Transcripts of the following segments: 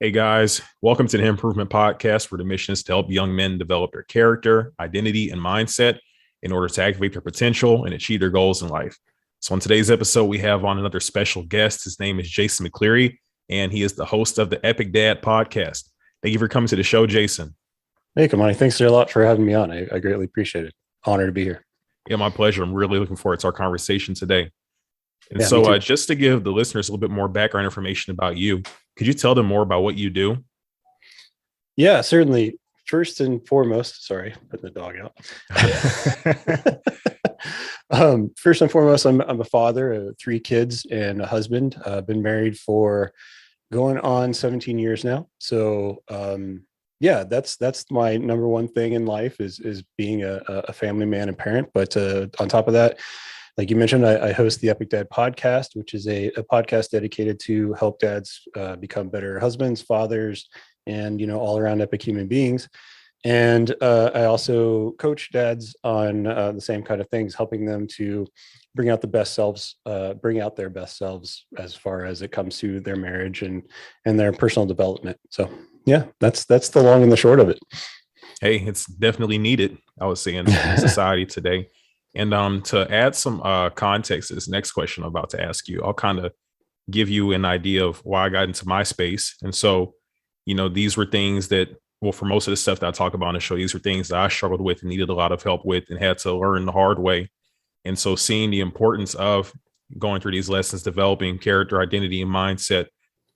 Hey guys, welcome to the Himprovement podcast, where the mission is to help young men develop their character, identity, and mindset in order to activate their potential and achieve their goals in life. So, on today's episode, we have on another special guest. His name is Jason McCleery, and he is the host of the Epic Dad podcast. Thank you for coming to the show, Jason. Hey, Kamani, thanks a lot for having me on. I greatly appreciate it. Honored to be here. Yeah, my pleasure. I'm really looking forward to our conversation today. And Yeah, me so, too. just to give the listeners a little bit more background information about you, could you tell them more about what you do? Yeah, certainly. First and foremost, sorry, putting the dog out. First and foremost, I'm a father of three kids and a husband. I've been married for going on 17 years now. So, yeah, that's my number one thing in life is being a family man and parent. But on top of that, like you mentioned, I host the Epic Dad podcast, which is a podcast dedicated to help dads become better husbands, fathers, and all around epic human beings. And I also coach dads on the same kind of things, helping them to bring out the best selves, bring out their best selves as far as it comes to their marriage and their personal development. So yeah, that's the long and the short of it. Hey, it's definitely needed, I would say, in society today. And to add some context to this next question I'm about to ask you, I'll kind of give you an idea of why I got into my space. And so, these were things that, well, for most of the stuff that I talk about on the show, these were things that I struggled with and needed a lot of help with and had to learn the hard way. And so seeing the importance of going through these lessons, developing character, identity, and mindset,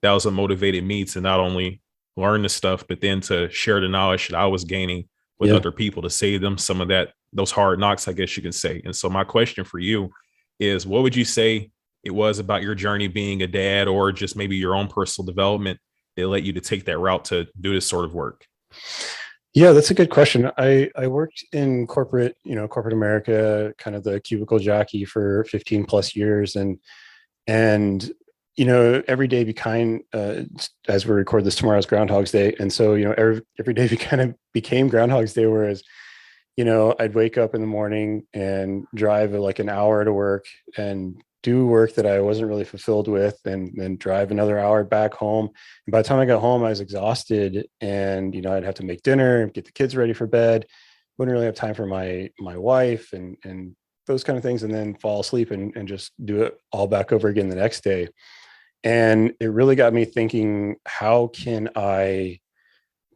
that was what motivated me to not only learn the stuff, but then to share the knowledge that I was gaining with Yeah. other people to save them some of those hard knocks, I guess you can say. And so my question for you is, what would you say it was about your journey being a dad, or just maybe your own personal development, that led you to take that route to do this sort of work? Yeah, that's a good question. I worked in corporate America, kind of the cubicle jockey for 15 plus years. And every day be kind, as we record this, tomorrow's Groundhog's Day. And so, every day kind of became Groundhog's Day, whereas, I'd wake up in the morning and drive like an hour to work and do work that I wasn't really fulfilled with, and then drive another hour back home. And by the time I got home, I was exhausted, and, I'd have to make dinner and get the kids ready for bed. Wouldn't really have time for my wife and those kind of things, and then fall asleep and just do it all back over again the next day. And it really got me thinking, how can I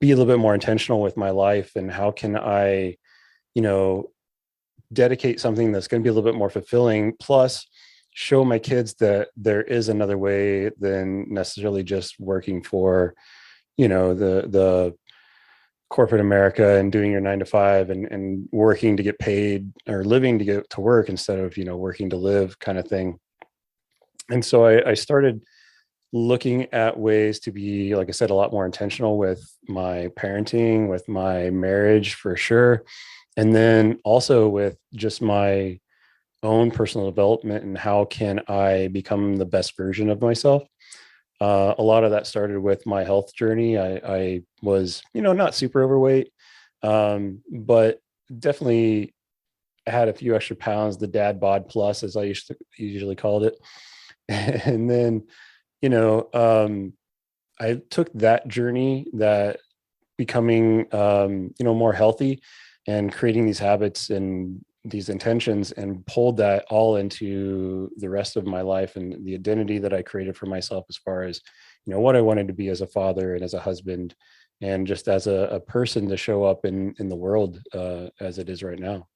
be a little bit more intentional with my life? And how can I, you know, dedicate something that's going to be a little bit more fulfilling, plus show my kids that there is another way than necessarily just working for, the corporate America and doing your 9 to 5 and working to get paid, or living to get to work instead of, working to live, kind of thing. And so I started looking at ways to be, like I said, a lot more intentional with my parenting, with my marriage for sure. And then also with just my own personal development, and how can I become the best version of myself. A lot of that started with my health journey. I was, not super overweight, but definitely had a few extra pounds, the dad bod plus, as I usually called it. And then, I took that journey, that becoming, more healthy and creating these habits and these intentions, and pulled that all into the rest of my life and the identity that I created for myself, as far as, what I wanted to be as a father and as a husband, and just as a person to show up in the world as it is right now.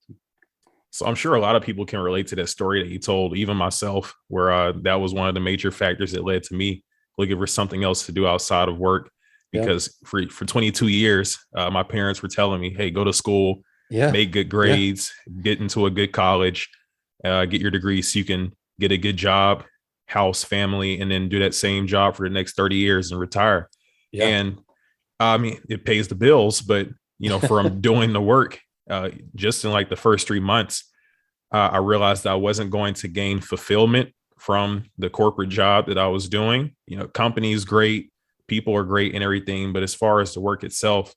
So I'm sure a lot of people can relate to that story that you told, even myself, where that was one of the major factors that led to me looking for something else to do outside of work. Yeah. Because for 22 years, my parents were telling me, hey, go to school, Yeah. make good Yeah. grades, get into a good college, get your degree so you can get a good job, house, family, and then do that same job for the next 30 years and retire. Yeah. And I mean, it pays the bills, but, from doing the work, just in like the first 3 months, I realized that I wasn't going to gain fulfillment from the corporate job that I was doing. Company is great, people are great and everything, but as far as the work itself,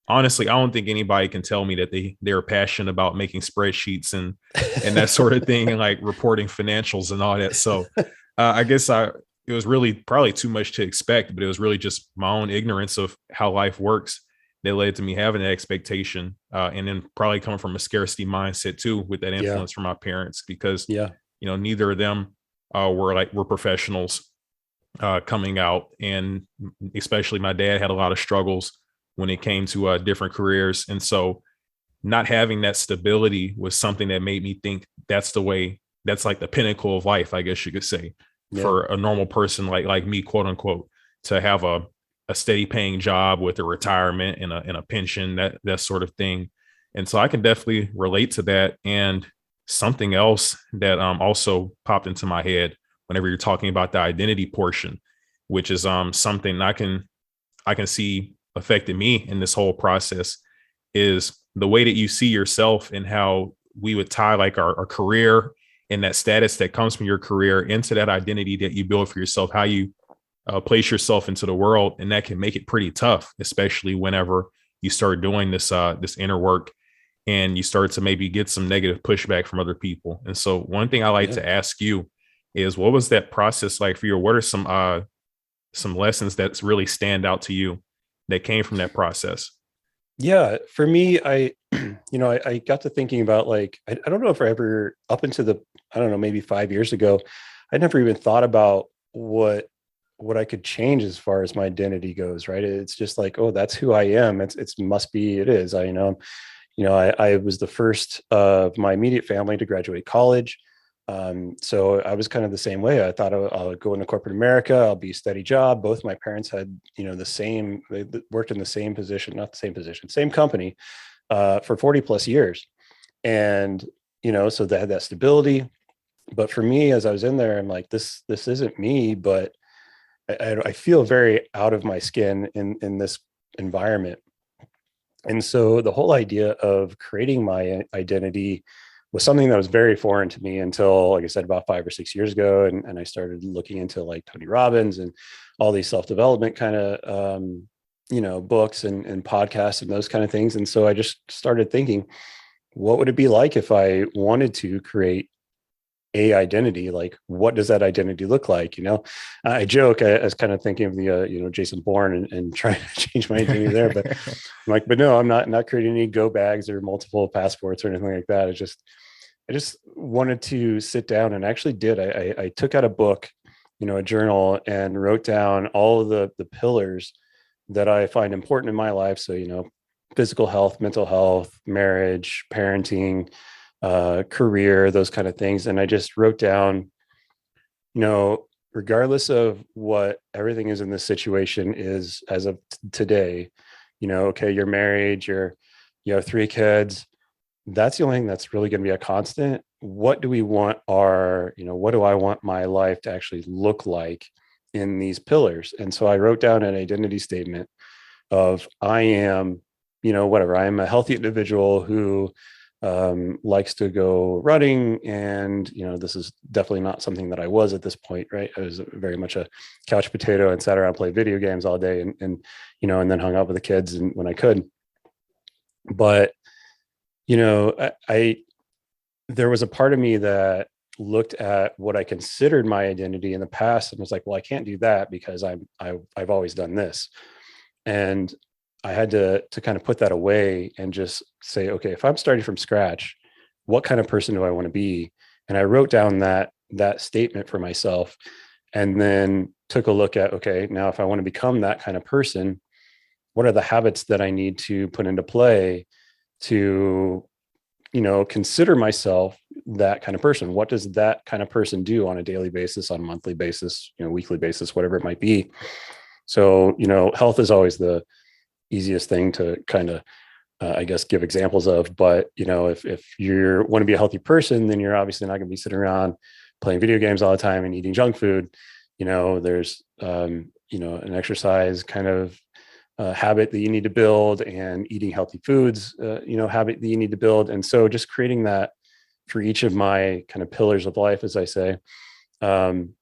honestly, I don't think anybody can tell me that they're passionate about making spreadsheets and that sort of thing, and like reporting financials and all that. So I guess it was really probably too much to expect, but it was really just my own ignorance of how life works that led to me having that expectation, and then probably coming from a scarcity mindset too, with that Yeah. influence from my parents, because Yeah. neither of them were professionals coming out, and especially my dad had a lot of struggles when it came to different careers, and so not having that stability was something that made me think that's the way, that's like the pinnacle of life, I guess you could say, Yeah. for a normal person like me, quote unquote, to have a steady paying job with a retirement and a pension, that sort of thing. And so I can definitely relate to that. And something else that also popped into my head whenever you're talking about the identity portion, which is something I can see affected me in this whole process, is the way that you see yourself and how we would tie like our career and that status that comes from your career into that identity that you build for yourself, how you place yourself into the world. And that can make it pretty tough, especially whenever you start doing this inner work and you start to maybe get some negative pushback from other people. And so one thing I like Yeah. to ask you is, what was that process like for you? What are some lessons that really stand out to you that came from that process? Yeah, for me, I got to thinking about like, I don't know if I ever, up into the, I don't know, maybe 5 years ago, I never even thought about what I could change as far as my identity goes, right? It's just like, oh, that's who I am. It's must be, it is. I was the first of my immediate family to graduate college. So I was kind of the same way. I thought I'll go into corporate America. I'll be a steady job. Both my parents had, they worked in the same position, not the same position, same company, for 40 plus years. And, so they had that stability. But for me, as I was in there, I'm like, this isn't me, but I feel very out of my skin in this environment. And so the whole idea of creating my identity was something that was very foreign to me until, like I said, about 5 or 6 years ago. And I started looking into like Tony Robbins and all these self-development kind of, books and podcasts and those kind of things. And so I just started thinking, what would it be like if I wanted to create a identity? Like, what does that identity look like? I joke, I was kind of thinking of the Jason Bourne and trying to change my identity there, but I'm like, but no, I'm not creating any go bags or multiple passports or anything like that. I just wanted to sit down, and actually did. I took out a book, a journal, and wrote down all of the pillars that I find important in my life. So, physical health, mental health, marriage, parenting, career, those kind of things. And I just wrote down, regardless of what everything is in this situation is as of today, okay, you're married, you have 3 kids. That's the only thing that's really going to be a constant. What do we want what do I want my life to actually look like in these pillars? And so I wrote down an identity statement of, I am, whatever, I am a healthy individual who likes to go running. And, this is definitely not something that I was at this point, right? I was very much a couch potato and sat around, played video games all day and then hung out with the kids and when I could. But, I there was a part of me that looked at what I considered my identity in the past and was like, well, I can't do that because I've always done this. And I had to kind of put that away and just say, okay, if I'm starting from scratch, what kind of person do I want to be? And I wrote down that statement for myself, and then took a look at, okay, now if I want to become that kind of person, what are the habits that I need to put into play to, consider myself that kind of person? What does that kind of person do on a daily basis, on a monthly basis, weekly basis, whatever it might be? So, health is always the easiest thing to kind of, I guess, give examples of. But, if you want to be a healthy person, then you're obviously not going to be sitting around playing video games all the time and eating junk food. There's, an exercise kind of habit that you need to build, and eating healthy foods, habit that you need to build. And so just creating that for each of my kind of pillars of life, as I say, and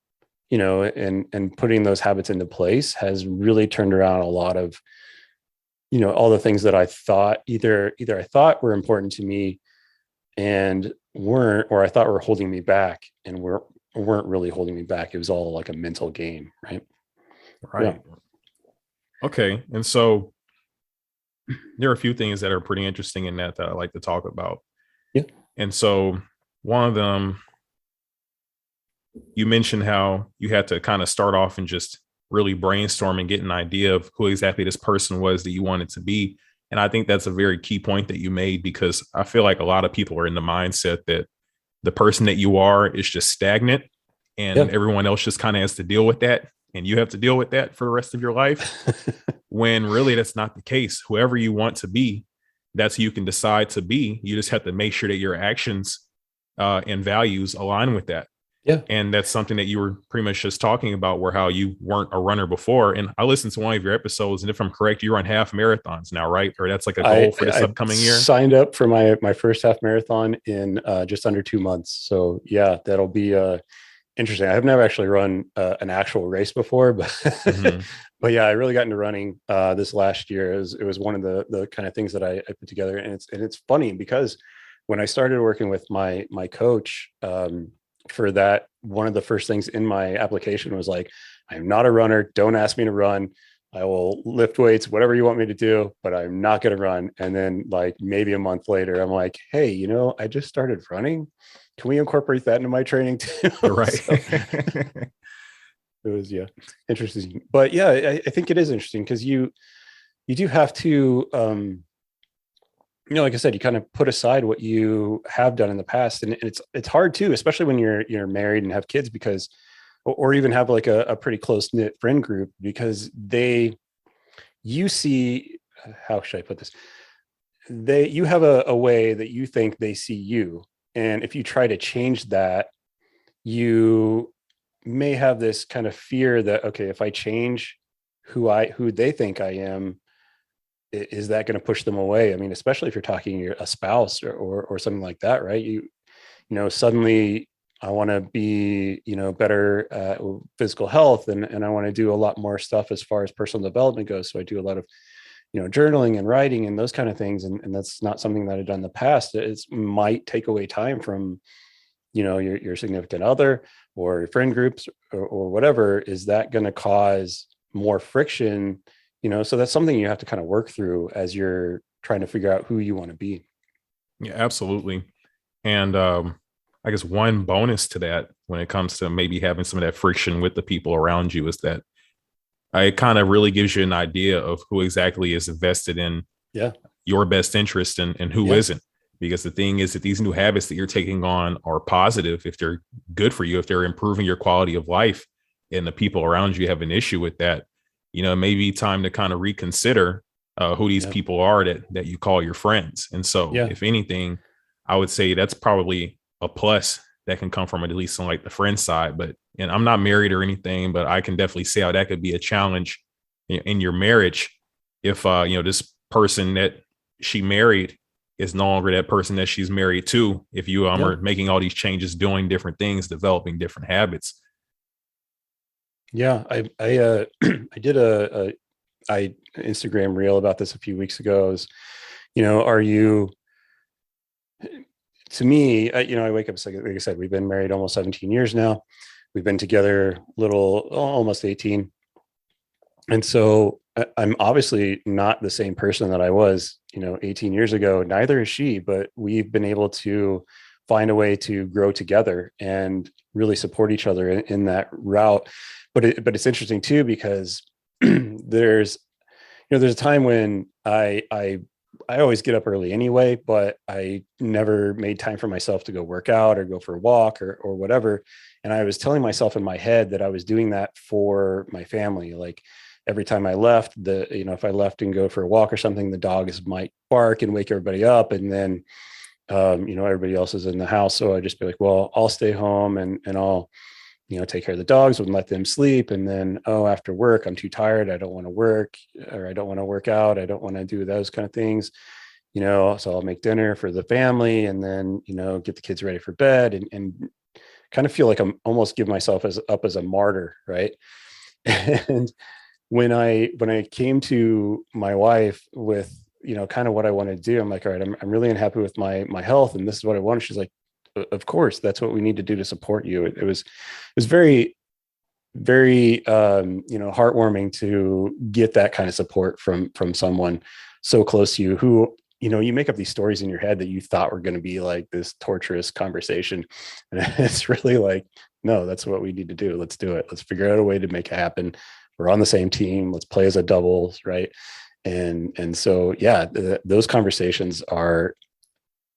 putting those habits into place has really turned around a lot of, all the things that I thought either I thought were important to me and weren't, or I thought were holding me back and weren't really holding me back. It was all like a mental game, right? Yeah. Right. Okay. And so there are a few things that are pretty interesting in that I like to talk about. Yeah. And so one of them, you mentioned how you had to kind of start off and just really brainstorm and get an idea of who exactly this person was that you wanted to be. And I think that's a very key point that you made, because I feel like a lot of people are in the mindset that the person that you are is just stagnant Yeah. and everyone else just kind of has to deal with that. And you have to deal with that for the rest of your life, when really that's not the case. Whoever you want to be, that's who you can decide to be. You just have to make sure that your actions and values align with that. Yeah. And that's something that you were pretty much just talking about, where how you weren't a runner before. And I listened to one of your episodes, and if I'm correct, you run half marathons now, right? Or that's like a goal for this I upcoming year. signed up for my first half marathon in just under 2 months. So yeah, that'll be interesting. I have never actually run an actual race before, but Mm-hmm. but yeah, I really got into running this last year. It was one of the kind of things that I put together, and it's funny because when I started working with my coach, for that, one of the first things in my application was like, I'm not a runner. Don't ask me to run. I will lift weights, whatever you want me to do, but I'm not going to run. And then like maybe a month later, I'm like, hey, I just started running. Can we incorporate that into my training too? Right. So it was, yeah, interesting. But yeah, I think it is interesting because you do have to, like I said, you kind of put aside what you have done in the past, and it's hard too, especially when you're married and have kids, because, or even have like a pretty close knit friend group, because you see, how should I put this? You have a way that you think they see you, and if you try to change that, you may have this kind of fear that, okay, if I change who they think I am, is that going to push them away? I mean, especially if you're talking a spouse or something like that, right? Suddenly I want to be, better physical health, and I want to do a lot more stuff as far as personal development goes. So I do a lot of, journaling and writing and those kind of things. And that's not something that I've done in the past. It might take away time from, your significant other or your friend groups or whatever. Is that going to cause more friction? So that's something you have to kind of work through as you're trying to figure out who you want to be. Yeah, absolutely. And I guess one bonus to that, when it comes to maybe having some of that friction with the people around you, is that it kind of really gives you an idea of who exactly is invested in Yeah. your best interest and who Yeah. isn't. Because the thing is that these new habits that you're taking on are positive if they're good for you, if they're improving your quality of life, and the people around you have an issue with that, it may be time to kind of reconsider who these Yeah. people are that you call your friends. And so, Yeah. if anything, I would say that's probably a plus that can come from it, at least on like the friend side. But, and I'm not married or anything, but I can definitely see how that could be a challenge in your marriage if this person that she married is no longer that person that she's married to, if you Yeah. are making all these changes, doing different things, developing different habits. Yeah. I I did I Instagram reel about this a few weeks ago. Is, are you, to me, I wake up, like I said, we've been married almost 17 years now. We've been together almost 18. And so I'm obviously not the same person that I was, 18 years ago. Neither is she, but we've been able to find a way to grow together and really support each other in that route. But it's interesting too, because there's a time when I always get up early anyway, but I never made time for myself to go work out or go for a walk or whatever. And I was telling myself in my head that I was doing that for my family. Like every time I left, if I left and go for a walk or something, the dogs might bark and wake everybody up. And then, everybody else is in the house. So I just be like, well, I'll stay home and I'll, take care of the dogs and let them sleep. And then, after work, I'm too tired. I don't want to work, or I don't want to work out. I don't want to do those kind of things, so I'll make dinner for the family and then, get the kids ready for bed and kind of feel like I'm almost give myself up as a martyr. Right. And when I came to my wife with, kind of what I want to do, I'm like, all right, I'm really unhappy with my health. And this is what I want. She's like, of course, that's what we need to do to support you. It was very, very, heartwarming to get that kind of support from someone so close to you who, you make up these stories in your head that you thought were going to be like this torturous conversation. And it's really like, no, that's what we need to do. Let's do it. Let's figure out a way to make it happen. We're on the same team. Let's play as a doubles. Right. And so, yeah, those conversations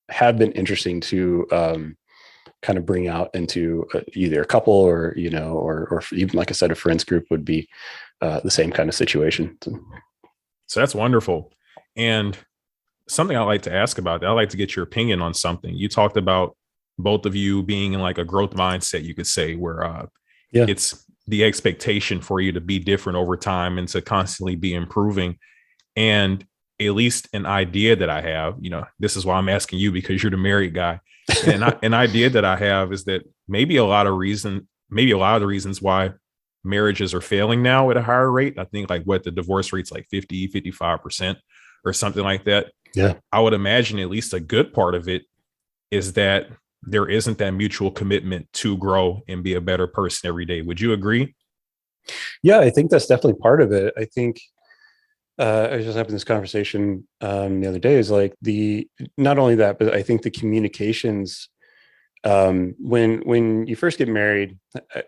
have been interesting to, kind of bring out into either a couple or, or even, like I said, a friends group would be the same kind of situation. So that's wonderful. And something I like to ask about that, I like to get your opinion on something. You talked about both of you being in like a growth mindset, you could say, where Yeah. it's the expectation for you to be different over time and to constantly be improving. And at least an idea that I have, this is why I'm asking you, because you're the married guy. And an idea that I have is that maybe a lot of the reasons why marriages are failing now at a higher rate. I think like the divorce rate's like 55% or something like that. Yeah. I would imagine at least a good part of it is that there isn't that mutual commitment to grow and be a better person every day. Would you agree? Yeah, I think that's definitely part of it. I think I was just having this conversation the other day, is like not only that, but I think the communications, when you first get married,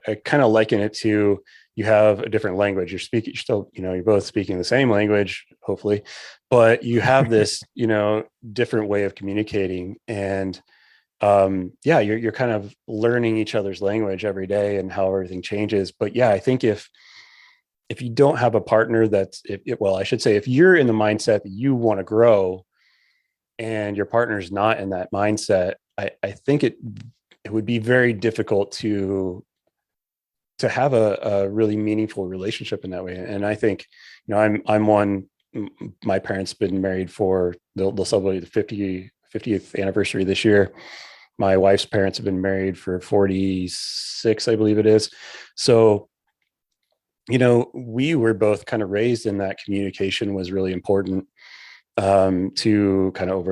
I kind of liken it to, you have a different language. You're still, you're both speaking the same language, hopefully, but you have this, different way of communicating. And yeah, you're kind of learning each other's language every day and how everything changes. But yeah, I think if you don't have a partner I should say, if you're in the mindset that you want to grow and your partner's not in that mindset, I think it would be very difficult to have a really meaningful relationship in that way. And I think, I'm one, my parents been married for, they'll celebrate the 50th anniversary this year. My wife's parents have been married for 46, I believe it is. So, we were both kind of raised in that communication was really important, to kind of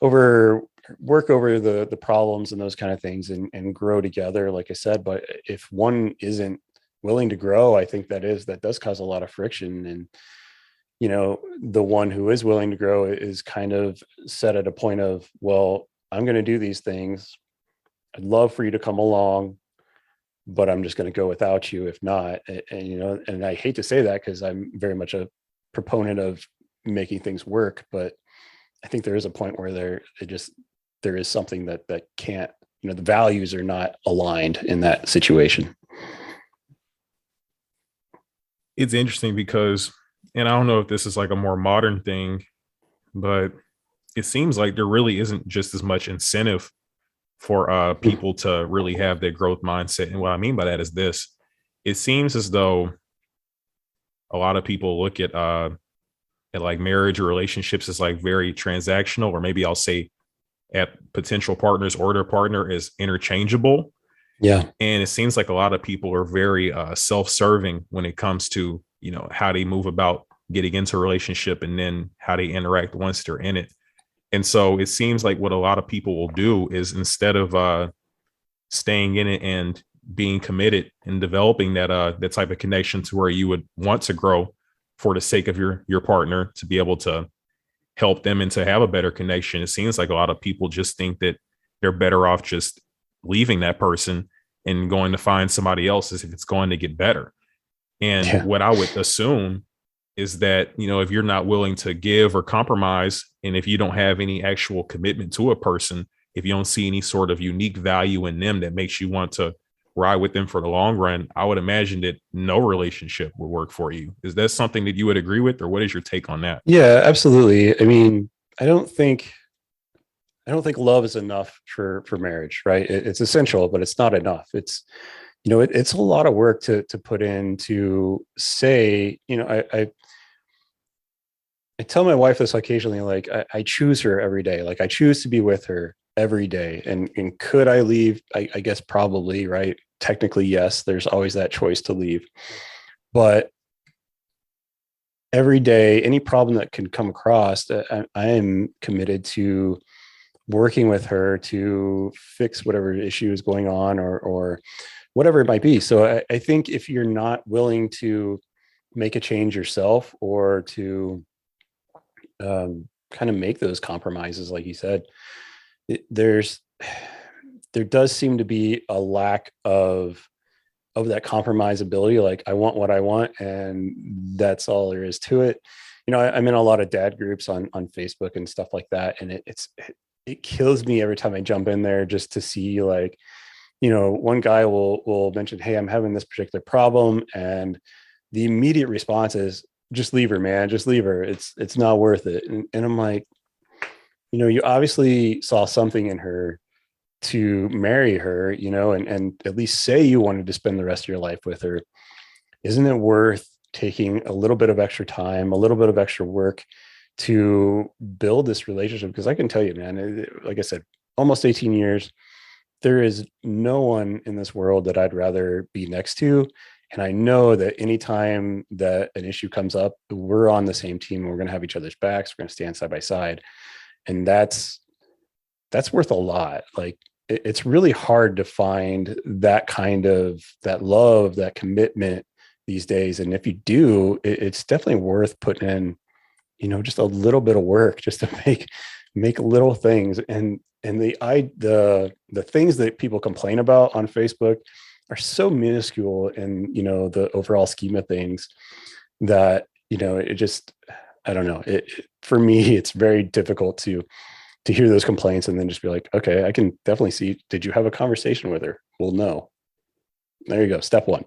over work over the problems and those kind of things, and grow together, like I said. But if one isn't willing to grow, I think that does cause a lot of friction. And, the one who is willing to grow is kind of set at a point of, well, I'm going to do these things. I'd love for you to come along, but I'm just going to go without you if not. And I hate to say that because I'm very much a proponent of making things work, but I think there is a point where there is something that can't, the values are not aligned in that situation. It's interesting because, and I don't know if this is like a more modern thing, but it seems like there really isn't just as much incentive for people to really have their growth mindset. And what I mean by that is this: it seems as though a lot of people look at like marriage or relationships as like very transactional, or maybe I'll say at potential partners or their partner is interchangeable. Yeah. And it seems like a lot of people are very self-serving when it comes to, how they move about getting into a relationship and then how they interact once they're in it. And so it seems like what a lot of people will do is, instead of staying in it and being committed and developing that type of connection to where you would want to grow for the sake of your partner, to be able to help them and to have a better connection, it seems like a lot of people just think that they're better off just leaving that person and going to find somebody else as if it's going to get better. And Yeah. what I would assume is that, if you're not willing to give or compromise, and if you don't have any actual commitment to a person, if you don't see any sort of unique value in them that makes you want to ride with them for the long run, I would imagine that no relationship would work for you. Is that something that you would agree with, or what is your take on that? Yeah, absolutely. I mean, I don't think love is enough for marriage, right? It's essential, but it's not enough. It's a lot of work to put in to say, I tell my wife this occasionally, like I choose her every day. Like I choose to be with her every day. And could I leave? I guess probably, right? Technically, yes, there's always that choice to leave. But every day, any problem that can come across, I am committed to working with her to fix whatever issue is going on, or whatever it might be. So I think if you're not willing to make a change yourself, or to kind of make those compromises, like you said, it, there does seem to be a lack of that compromise ability. Like, I want what I want, and that's all there is to it. I'm in a lot of dad groups on Facebook and stuff like that, and it kills me every time I jump in there, just to see, like, one guy will mention, hey, I'm having this particular problem, and the immediate response is, just leave her, man, just leave her, it's not worth it. And I'm like, you obviously saw something in her to marry her, and at least say you wanted to spend the rest of your life with her. Isn't it worth taking a little bit of extra time, a little bit of extra work to build this relationship? Because I can tell you, man, like I said, almost 18 years, there is no one in this world that I'd rather be next to. And I know that anytime that an issue comes up, we're on the same team. We're going to have each other's backs. We're going to stand side by side. And that's worth a lot. Like, it's really hard to find that kind of, that love, that commitment these days. And if you do, it's definitely worth putting in, just a little bit of work, just to make little things. And the things that people complain about on Facebook are so minuscule in, the overall scheme of things, that, it just, I don't know. For me, it's very difficult to hear those complaints and then just be like, okay, I can definitely see. Did you have a conversation with her? Well, no. There you go. Step one.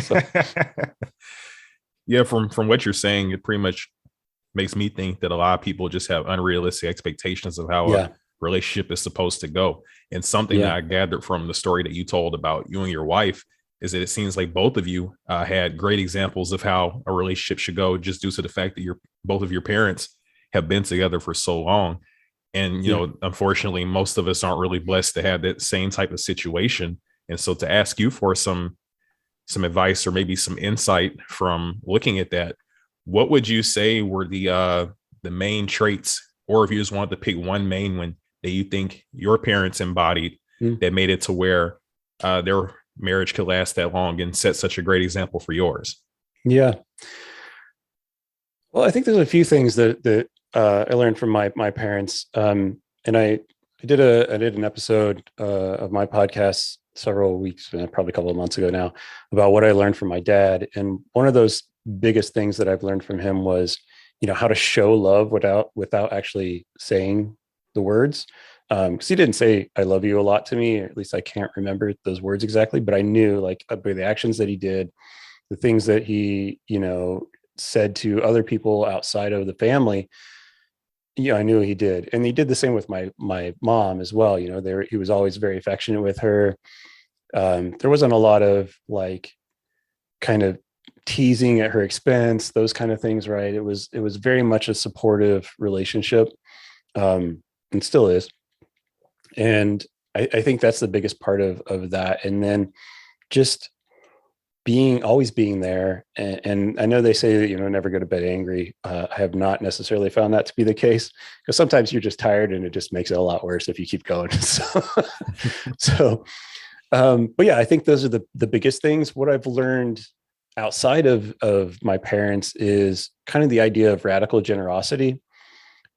So. Yeah, from what you're saying, it pretty much makes me think that a lot of people just have unrealistic expectations of how a relationship is supposed to go. And something that I gathered from the story that you told about you and your wife is that it seems like both of you had great examples of how a relationship should go, just due to the fact that both of your parents have been together for so long. And, unfortunately, most of us aren't really blessed to have that same type of situation. And so to ask you for some advice, or maybe some insight from looking at that, what would you say were the main traits, or if you just wanted to pick one main one that you think your parents embodied that made it to where their marriage could last that long and set such a great example for yours? Yeah. Well, I think there's a few things that I learned from my parents. And I did an episode of my podcast several weeks, probably a couple of months ago now, about what I learned from my dad. And one of those biggest things that I've learned from him was, how to show love without actually saying the words. Because he didn't say "I love you" a lot to me, or at least I can't remember those words exactly, but I knew, like, by the actions that he did, the things that he, said to other people outside of the family. I knew he did. And he did the same with my mom as well. He was always very affectionate with her. There wasn't a lot of, like, kind of teasing at her expense, those kind of things, right? It was very much a supportive relationship, and still is. And I think that's the biggest part of that. And then just always being there. And I know they say that, never go to bed angry. I have not necessarily found that to be the case, because sometimes you're just tired and it just makes it a lot worse if you keep going. But yeah, I think those are the biggest things. What I've learned outside of my parents is kind of the idea of radical generosity.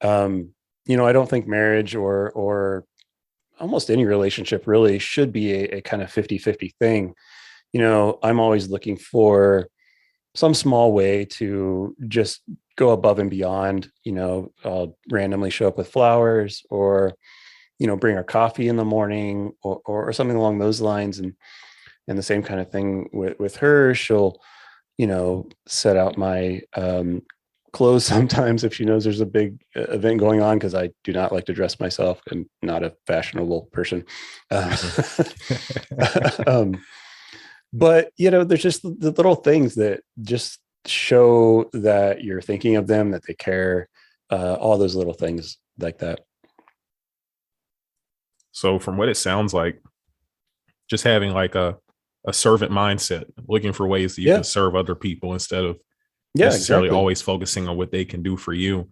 I don't think marriage or almost any relationship really should be a kind of 50-50 thing. I'm always looking for some small way to just go above and beyond. I'll randomly show up with flowers, or, bring her coffee in the morning, or something along those lines. And the same kind of thing with her. She'll, set out my clothes sometimes if she knows there's a big event going on, because I do not like to dress myself. I'm not a fashionable person. But, there's just the little things that just show that you're thinking of them, that they care, all those little things like that. So from what it sounds like, just having like a servant mindset, looking for ways that you can serve other people instead of necessarily always focusing on what they can do for you.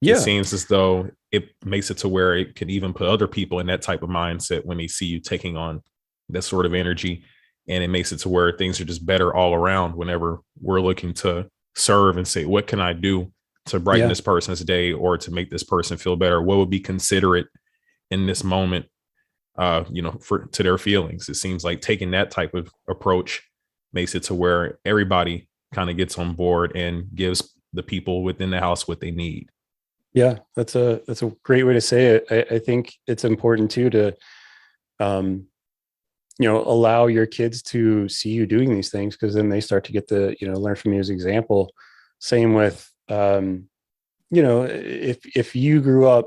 It seems as though it makes it to where it could even put other people in that type of mindset when they see you taking on that sort of energy. And it makes it to where things are just better all around whenever we're looking to serve and say, what can I do to brighten Yeah. this person's day or to make this person feel better? What would be considerate in this moment, for to their feelings? It seems like taking that type of approach makes it to where everybody kind of gets on board and gives the people within the house what they need. Yeah, that's a great way to say it. I think it's important too to um, allow your kids to see you doing these things, because then they start to get the, learn from you as example. Same with if you grew up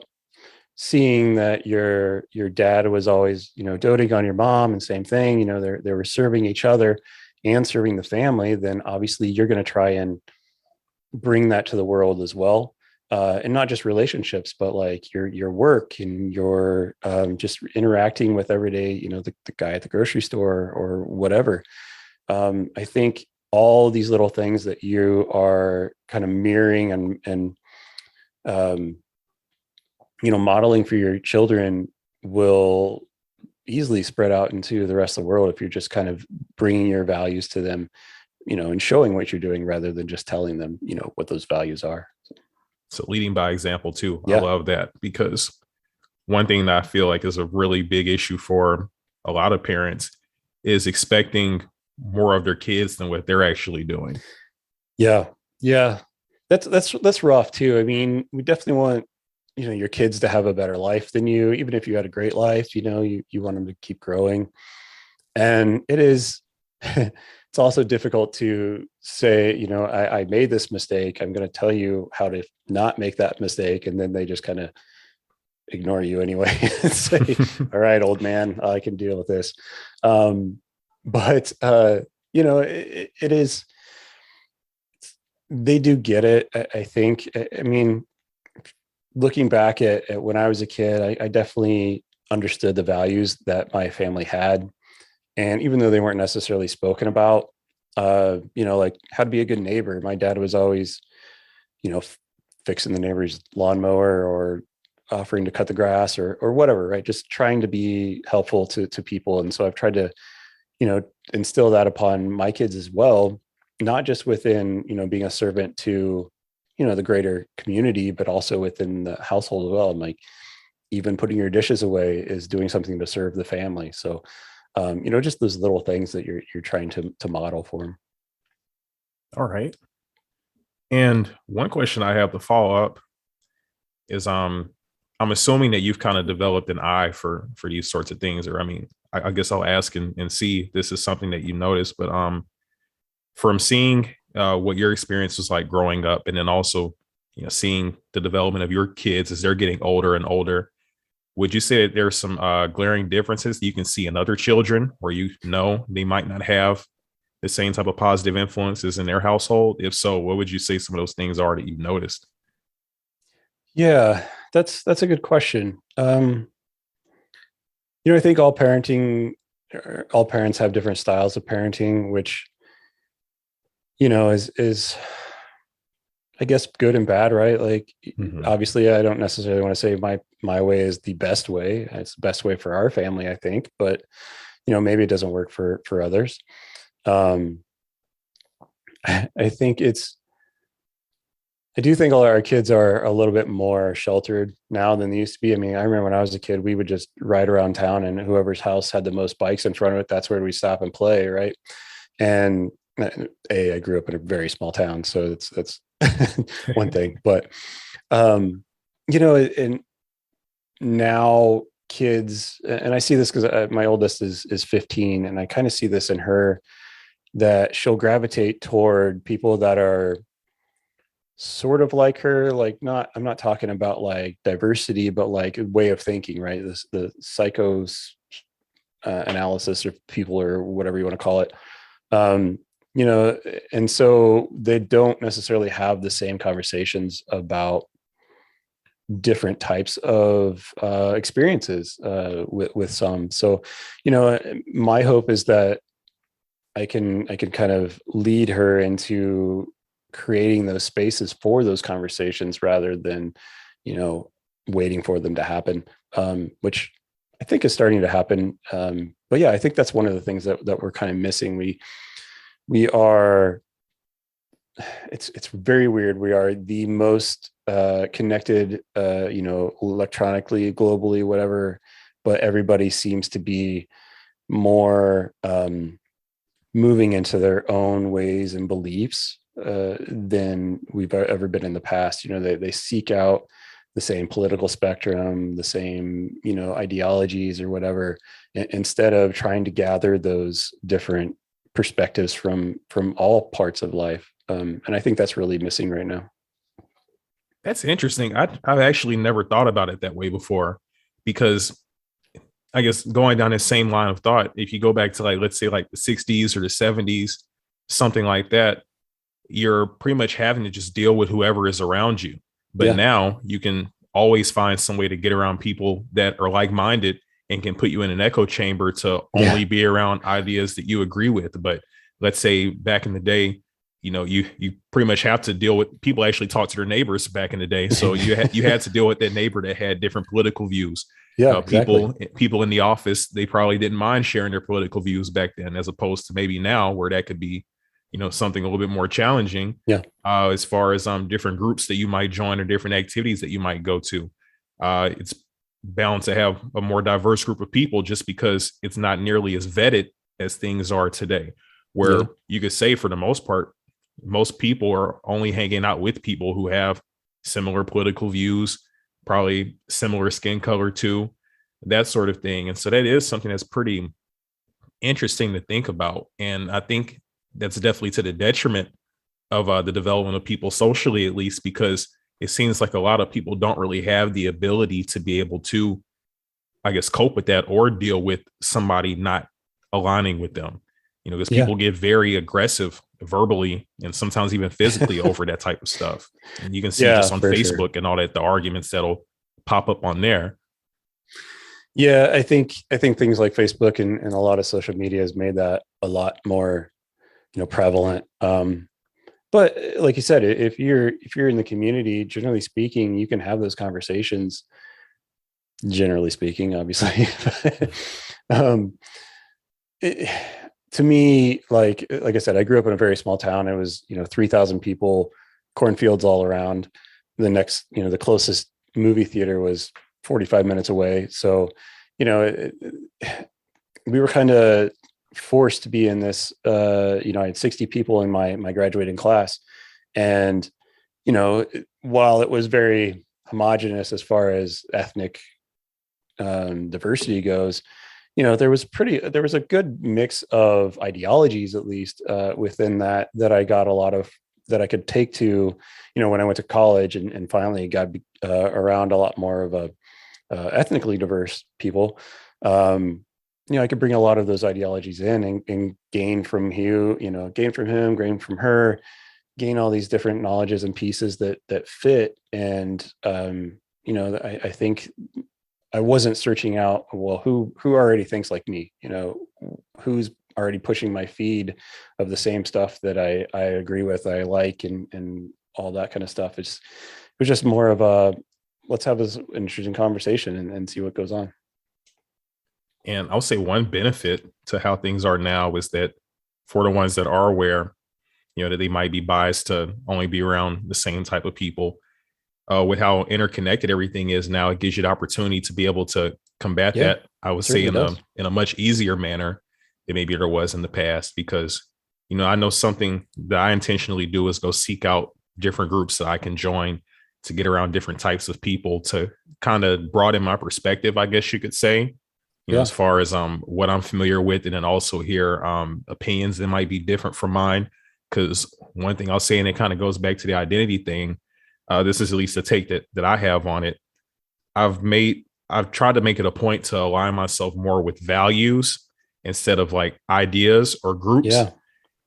seeing that your dad was always, doting on your mom, and same thing, they were serving each other and serving the family, then obviously you're going to try and bring that to the world as well. And not just relationships, but like your work and your just interacting with everyday, the guy at the grocery store or whatever. I think all these little things that you are kind of mirroring and um, modeling for your children will easily spread out into the rest of the world if you're just kind of bringing your values to them, and showing what you're doing rather than just telling them, what those values are. So leading by example too. I Yeah. love that, because one thing that I feel like is a really big issue for a lot of parents is expecting more of their kids than what they're actually doing. Yeah. Yeah. That's rough too. I mean, we definitely want, your kids to have a better life than you. Even if you had a great life, you want them to keep growing. And it is, it's also difficult to say, I made this mistake. I'm going to tell you how to not make that mistake. And then they just kind of ignore you anyway and say, all right, old man, I can deal with this. But it is, they do get it. I think, I mean, looking back at when I was a kid, I definitely understood the values that my family had. And even though they weren't necessarily spoken about, like how to be a good neighbor. My dad was always, fixing the neighbor's lawnmower or offering to cut the grass or whatever, right? Just trying to be helpful to people. And so I've tried to, instill that upon my kids as well, not just within, being a servant to, the greater community, but also within the household as well. And like, even putting your dishes away is doing something to serve the family. So, just those little things that you're trying to model for them. All right. And one question I have to follow up is I'm assuming that you've kind of developed an eye for these sorts of things. Or I mean, I guess I'll ask and see if this is something that you noticed. But from seeing what your experience was like growing up, and then also seeing the development of your kids as they're getting older and older, would you say that there's some glaring differences you can see in other children where they might not have the same type of positive influences in their household? If so, what would you say some of those things are that you've noticed? Yeah, that's a good question. I think all parents have different styles of parenting, which, is I guess good and bad, right? Like, Mm-hmm. obviously I don't necessarily want to say my way is the best way. It's the best way for our family, I think, but maybe it doesn't work for others. Um, I think I do think all our kids are a little bit more sheltered now than they used to be. I mean, I remember when I was a kid, we would just ride around town, and whoever's house had the most bikes in front of it, that's where we stop and play, right? And I grew up in a very small town, so that's one thing. But and now kids, and I see this because my oldest is 15, and I kind of see this in her, that she'll gravitate toward people that are sort of like her, like, not, I'm not talking about like diversity, but like a way of thinking, right? The psychos analysis of people, or whatever you want to call it. um you know and so they don't necessarily have the same conversations about different types of experiences with some. So my hope is that I can kind of lead her into creating those spaces for those conversations, rather than you know waiting for them to happen, which I think is starting to happen. But yeah, I think that's one of the things that we're kind of missing. We are, it's very weird. We are the most connected, electronically, globally, whatever, but everybody seems to be more moving into their own ways and beliefs than we've ever been in the past. They seek out the same political spectrum, the same, ideologies or whatever, instead of trying to gather those different perspectives from all parts of life. And I think that's really missing right now. That's interesting. I've actually never thought about it that way before, because I guess going down the same line of thought, if you go back to like, let's say like the 60s or the 70s, something like that, you're pretty much having to just deal with whoever is around you. But Yeah. now you can always find some way to get around people that are like-minded and can put you in an echo chamber to only be around ideas that you agree with. But let's say back in the day, you pretty much have to deal with people actually talk to their neighbors back in the day. So you had to deal with that neighbor that had different political views. Yeah, exactly. People in the office, they probably didn't mind sharing their political views back then, as opposed to maybe now where that could be, something a little bit more challenging. Yeah. As far as different groups that you might join or different activities that you might go to. It's bound to have a more diverse group of people just because it's not nearly as vetted as things are today, where you could say for the most part, most people are only hanging out with people who have similar political views, probably similar skin color too, that sort of thing. And so that is something that's pretty interesting to think about. And I think that's definitely to the detriment of the development of people socially, at least, because it seems like a lot of people don't really have the ability to be able to, I guess, cope with that or deal with somebody not aligning with them, because people get very aggressive verbally and sometimes even physically over that type of stuff. And you can see just on Facebook and all that, the arguments that'll pop up on there. Yeah, I think things like Facebook and a lot of social media has made that a lot more, prevalent. But like you said, if you're in the community, generally speaking, you can have those conversations. Generally speaking, obviously, to me, like I said, I grew up in a very small town. It was 3,000 people, cornfields all around. The next, the closest movie theater was 45 minutes away. So, we were kind of forced to be in this. I had 60 people in my graduating class, and while it was very homogenous as far as ethnic diversity goes, there was a good mix of ideologies, at least within that I got a lot of, that I could take to, when I went to college and finally got around a lot more of a ethnically diverse people. I could bring a lot of those ideologies in and gain from gain from him, gain from her, gain all these different knowledges and pieces that fit. And, I think I wasn't searching out, well, who already thinks like me, who's already pushing my feed of the same stuff that I agree with, I like, and all that kind of stuff. It was just more of a, let's have this interesting conversation and see what goes on. And I'll say one benefit to how things are now is that for the ones that are aware, that they might be biased to only be around the same type of people, with how interconnected everything is now, it gives you the opportunity to be able to combat that. I would say in a much easier manner than maybe there was in the past, because, I know something that I intentionally do is go seek out different groups that I can join to get around different types of people to kind of broaden my perspective, I guess you could say, as far as what I'm familiar with, and then also hear opinions that might be different from mine. Because one thing I'll say, and it kind of goes back to the identity thing, this is at least a take that I have on it. I've tried to make it a point to align myself more with values instead of like ideas or groups. Yeah.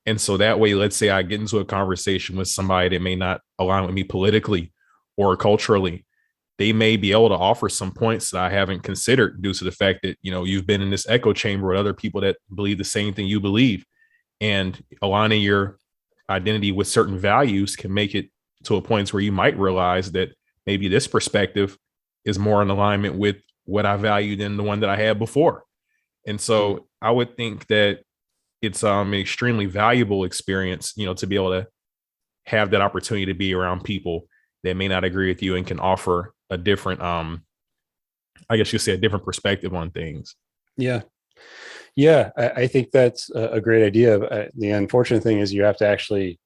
And so that way, let's say I get into a conversation with somebody that may not align with me politically or culturally, they may be able to offer some points that I haven't considered due to the fact that, you've been in this echo chamber with other people that believe the same thing you believe, and aligning your identity with certain values can make it to a point where you might realize that maybe this perspective is more in alignment with what I value than the one that I had before. And so I would think that it's an extremely valuable experience, to be able to have that opportunity to be around people that may not agree with you and can offer a different, I guess you say, a different perspective on things. Yeah. Yeah. I think that's a great idea. The unfortunate thing is you have to actually,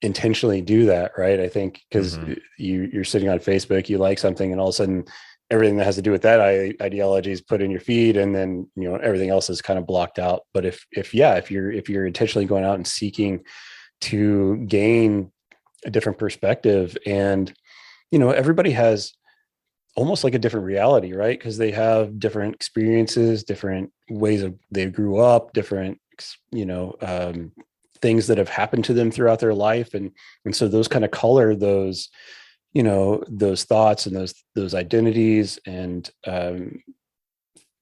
intentionally do that. Right. I think because Mm-hmm. you're sitting on Facebook, you like something, and all of a sudden everything that has to do with that ideology is put in your feed, and then, everything else is kind of blocked out. But if you're intentionally going out and seeking to gain a different perspective, and, everybody has almost like a different reality, right? Because they have different experiences, different ways of they grew up, different, things that have happened to them throughout their life, and so those kind of color those thoughts and those identities, and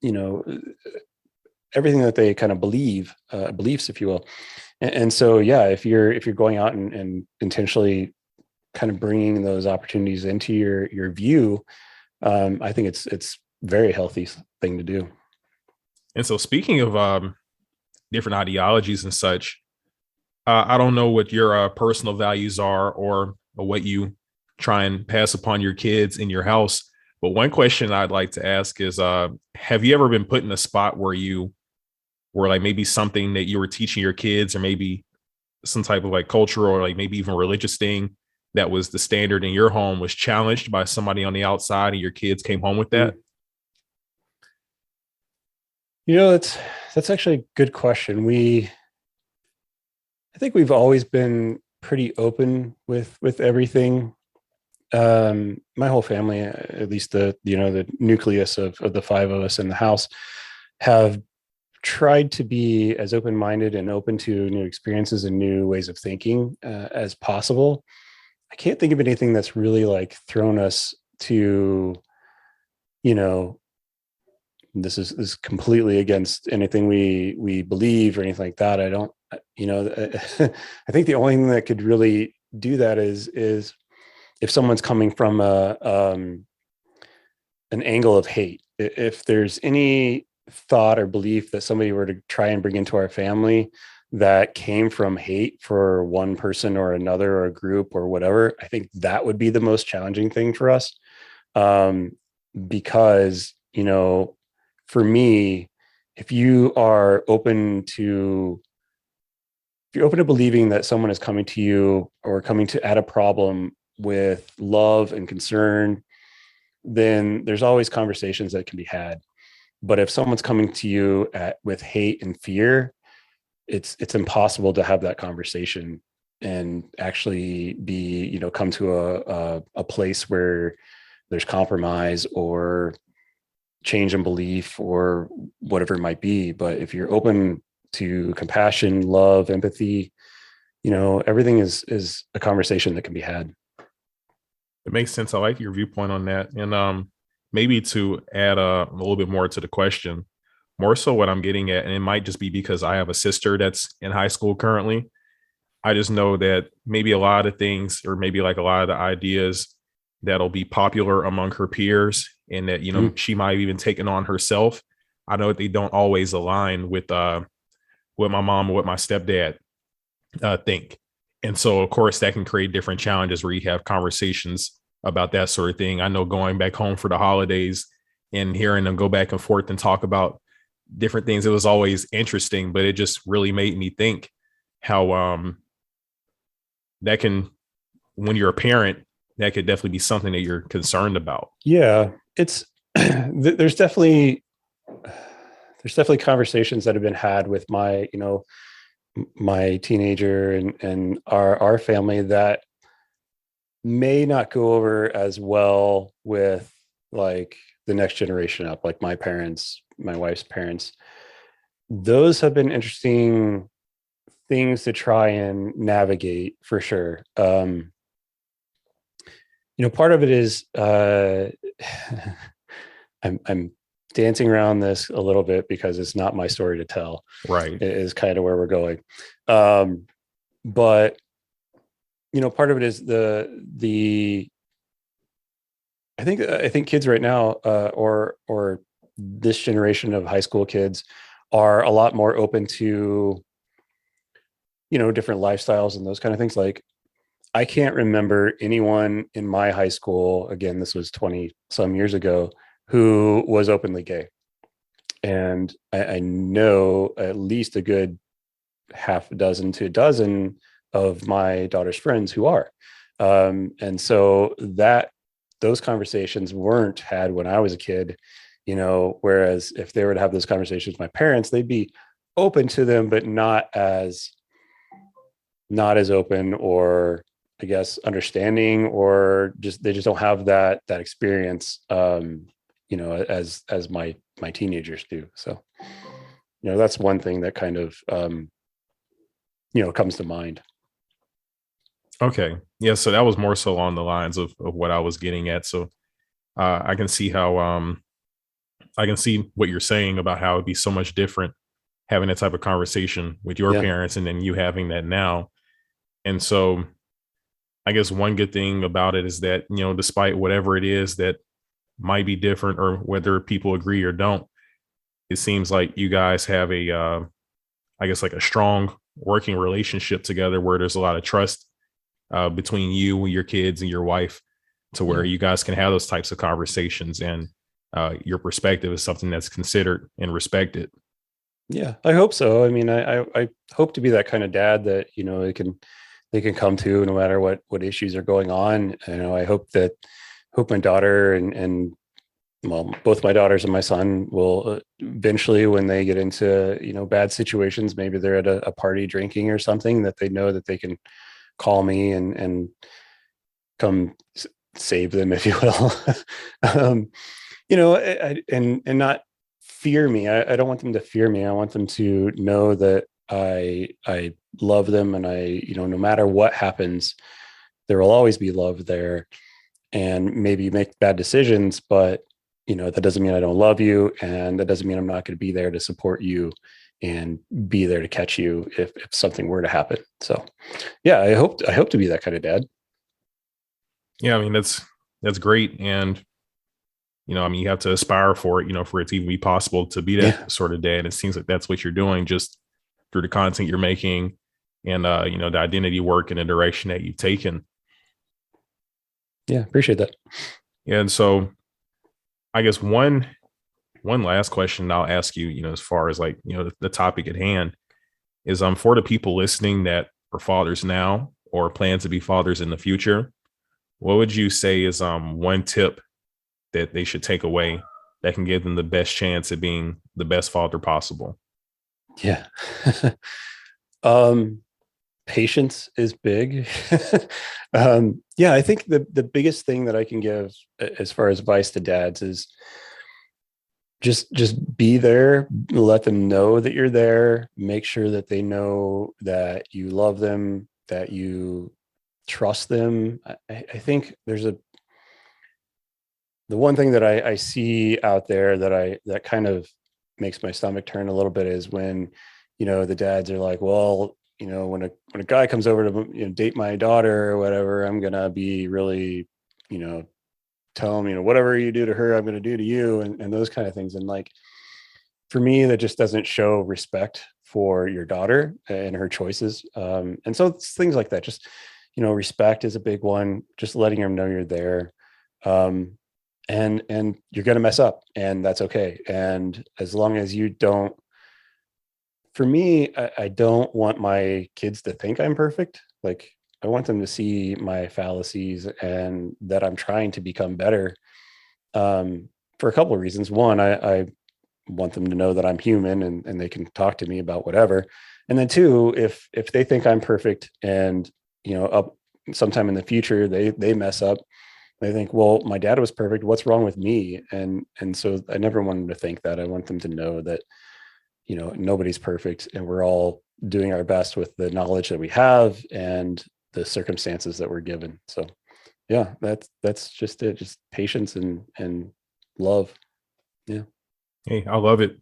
you know everything that they kind of beliefs, if you will. And so, yeah, if you're going out and intentionally kind of bringing those opportunities into your view, I think it's very healthy thing to do. And so, speaking of different ideologies and such, I don't know what your personal values are, or what you try and pass upon your kids in your house. But one question I'd like to ask is, have you ever been put in a spot where you were like maybe something that you were teaching your kids, or maybe some type of like cultural or like maybe even religious thing that was the standard in your home was challenged by somebody on the outside and your kids came home with Mm. that? That's actually a good question. I think we've always been pretty open with everything. My whole family, at least the nucleus of the five of us in the house, have tried to be as open-minded and open to new experiences and new ways of thinking as possible. I can't think of anything that's really like thrown us to, you know, this is completely against anything we believe or anything like that. I don't, I think the only thing that could really do that is if someone's coming from an angle of hate. If there's any thought or belief that somebody were to try and bring into our family that came from hate for one person or another or a group or whatever, I think that would be the most challenging thing for us. Um, because, for me, if you are open to if you're open to believing that someone is coming to you or coming to at a problem with love and concern, then there's always conversations that can be had. But if someone's coming to you with hate and fear, it's impossible to have that conversation and actually be, come to a place where there's compromise or change in belief or whatever it might be. But if you're open to compassion, love, empathy, everything is a conversation that can be had. It makes sense. I like your viewpoint on that. And maybe to add a little bit more to the question, more so what I'm getting at, and it might just be because I have a sister that's in high school currently. I just know that maybe a lot of things, or maybe like a lot of the ideas that'll be popular among her peers, and that, Mm. she might have even taken on herself. I know that they don't always align with what my mom or what my stepdad think. And so, of course, that can create different challenges where you have conversations about that sort of thing. I know going back home for the holidays and hearing them go back and forth and talk about different things, it was always interesting, but it just really made me think how that can, when you're a parent, that could definitely be something that you're concerned about. Yeah, it's there's definitely conversations that have been had with my teenager and our family that may not go over as well with like the next generation up, like my parents, my wife's parents. Those have been interesting things to try and navigate for sure. Part of it is I'm dancing around this a little bit because it's not my story to tell. Right. It is kind of where we're going. Um, but part of it is the I think kids right now, or this generation of high school kids, are a lot more open to, different lifestyles and those kind of things. Like, I can't remember anyone in my high school, again, this was 20 some years ago, who was openly gay. And I know at least a good half a dozen to a dozen of my daughter's friends who are. And so those conversations weren't had when I was a kid, whereas if they were to have those conversations with my parents, they'd be open to them, but not as open, or I guess understanding, or just they just don't have that experience, as my teenagers do. So, that's one thing that kind of comes to mind. Okay. Yeah. So that was more so on the lines of what I was getting at. So I can see how I can see what you're saying about how it'd be so much different having that type of conversation with your Yeah. parents and then you having that now. And so I guess one good thing about it is that, despite whatever it is that might be different or whether people agree or don't, it seems like you guys have I guess like a strong working relationship together where there's a lot of trust between you and your kids and your wife to where Yeah. you guys can have those types of conversations and your perspective is something that's considered and respected. Yeah, I hope so. I mean, I hope to be that kind of dad that, they can come to no matter what issues are going on. I hope my daughter and well, both my daughters and my son will eventually, when they get into, bad situations, maybe they're at a party drinking or something, that they know that they can call me and come save them, if you will. um, and not fear me. I don't want them to fear me. I want them to know that I love them, and no matter what happens, there will always be love there. And maybe you make bad decisions, but that doesn't mean I don't love you, and that doesn't mean I'm not going to be there to support you and be there to catch you if something were to happen. So yeah, I hope to be that kind of dad. Yeah, I mean that's great, and I mean you have to aspire for it, for it to even be possible to be Yeah. that sort of dad. It seems like that's what you're doing just through the content you're making and the identity work and the direction that you've taken. Yeah. Appreciate that. And so I guess one last question I'll ask you, as far as like, the topic at hand is for the people listening that are fathers now or plan to be fathers in the future, what would you say is one tip that they should take away that can give them the best chance at being the best father possible? Yeah. um Patience is big. Yeah, I think the biggest thing that I can give as far as advice to dads is just be there, let them know that you're there, make sure that they know that you love them, that you trust them. I think the one thing that I see out there that kind of makes my stomach turn a little bit is when, the dads are like, well, when a guy comes over to, date my daughter or whatever, I'm gonna be really, you know, tell him, whatever you do to her, I'm gonna do to you, and those kind of things. And like, for me, that just doesn't show respect for your daughter and her choices. And so it's things like that. Just, respect is a big one. Just letting them know you're there. Um, and you're going to mess up, and that's okay. And as long as you don't, for me, I don't want my kids to think I'm perfect. Like, I want them to see my fallacies and that I'm trying to become better, for a couple of reasons. One, I want them to know that I'm human, and they can talk to me about whatever. And then two, if they think I'm perfect, and up sometime in the future they mess up, they think, well, my dad was perfect, what's wrong with me? And so I never want them to think that. I want them to know that nobody's perfect, and we're all doing our best with the knowledge that we have and the circumstances that we're given. So yeah, that's just it. Just patience and love. Yeah. Hey, I love it.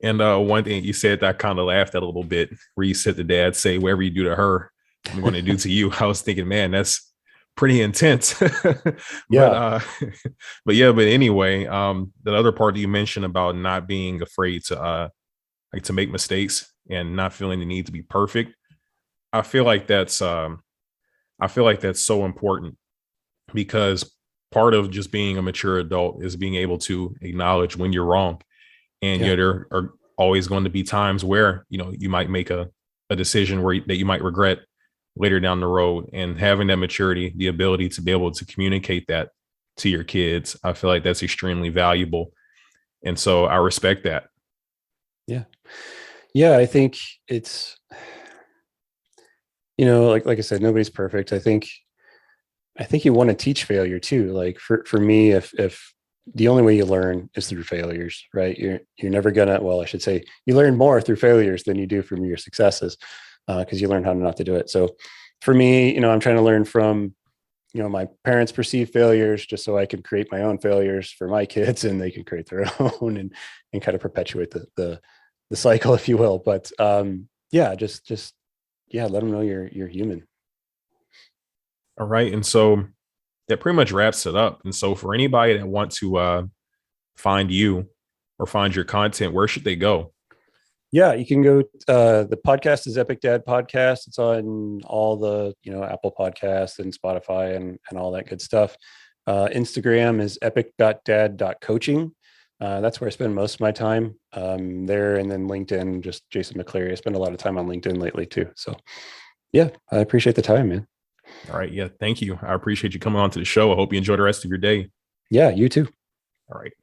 And one thing you said that I kind of laughed at a little bit, where you said the dad say, whatever you do to her, I'm going to do to you. I was thinking, man, that's pretty intense. but Yeah. but anyway, the other part that you mentioned about not being afraid to like to make mistakes and not feeling the need to be perfect. I feel like that's I feel like that's so important because part of just being a mature adult is being able to acknowledge when you're wrong. And Yeah. there are always going to be times where, you might make a decision that you might regret later down the road, and having that maturity, the ability to be able to communicate that to your kids, I feel like that's extremely valuable. And so I respect that. Yeah. Yeah. I think it's, like I said, nobody's perfect. I think you want to teach failure too. Like for me, if the only way you learn is through failures, right? You're never gonna, well, I should say you learn more through failures than you do from your successes, because you learn how not to do it. So for me, I'm trying to learn from, my parents' perceived failures just so I can create my own failures for my kids and they can create their own, and kind of perpetuate the cycle, if you will. But yeah, just yeah, let them know you're human. All right. And so that pretty much wraps it up. And so for anybody that want to find you or find your content, where should they go? Yeah, you can go. The podcast is Epic Dad Podcast. It's on all the Apple Podcasts and Spotify and all that good stuff. Instagram is epic.dad.coaching. That's where I spend most of my time, there, and then LinkedIn, just Jason McCleery. I spend a lot of time on LinkedIn lately too. So yeah, I appreciate the time, man. All right. Yeah. Thank you. I appreciate you coming on to the show. I hope you enjoy the rest of your day. Yeah, you too. All right.